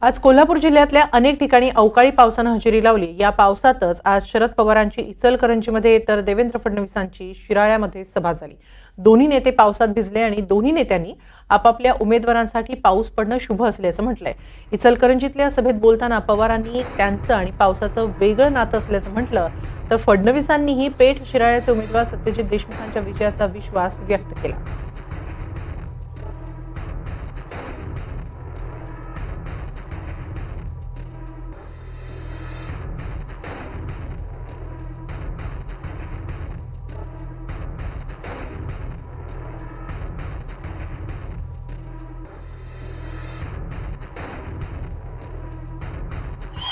आज कोल्हापूर जिल्ह्यातल्या अनेक ठिकाणी अवकाळी पावसानं हजेरी लावली। या पावसातच आज शरद पवारांची इचलकरंजीमध्ये तर देवेंद्र फडणवीसांची शिराळ्यामध्ये सभा झाली। दोन्ही नेते पावसात भिजले आणि दोन्ही नेत्यांनी आपापल्या उमेदवारांसाठी पाऊस पडणं शुभ असल्याचं म्हटलंय। इचलकरंजीतल्या सभेत बोलताना पवारांनी त्यांचं आणि पावसाचं वेगळं नातं असल्याचं म्हटलं, तर फडणवीसांनीही पेठ शिराळ्याचे उमेदवार सत्यजित देशमुखांच्या विजयाचा विश्वास व्यक्त केला।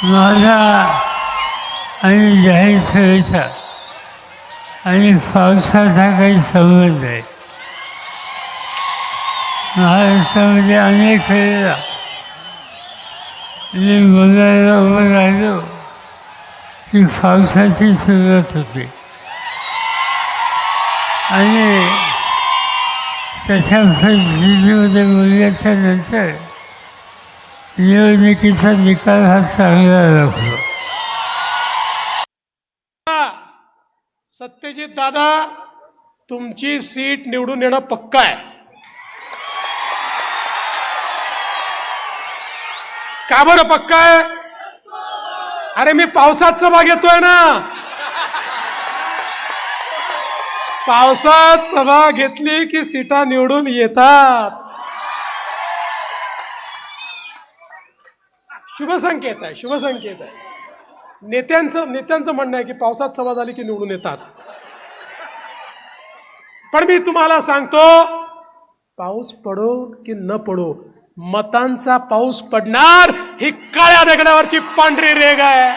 माझा आणि जाहीर सभेचा आणि पावसाचा काही संबंध आहे। महाराष्ट्रामध्ये अनेक वेळेला मी बोलायला उभं राहिलो की पावसाची सुरुवात होते आणि तशा परिस्थितीमध्ये बोलल्याच्या नंतर निवडणुकीचा निकाल हा चांगला लागतो। सत्यजित दादा, तुमची सीट निवडून येणं पक्का आहे। का बरं पक्का आहे? अरे मी पावसात सभा घेतोय ना। पावसात सभा घेतली की सीटा निवडून येतात। शुभ संकेत आहे, शुभ संकेत आहे। नेत्यांचं म्हणणं आहे की पावसात सभा झाली की निवडून येतात। पण मी तुम्हाला सांगतो, पाऊस पडो की न पडो, मतांचा पाऊस पडणार ही काळ्या दगडावरची पांढरी रेघ आहे।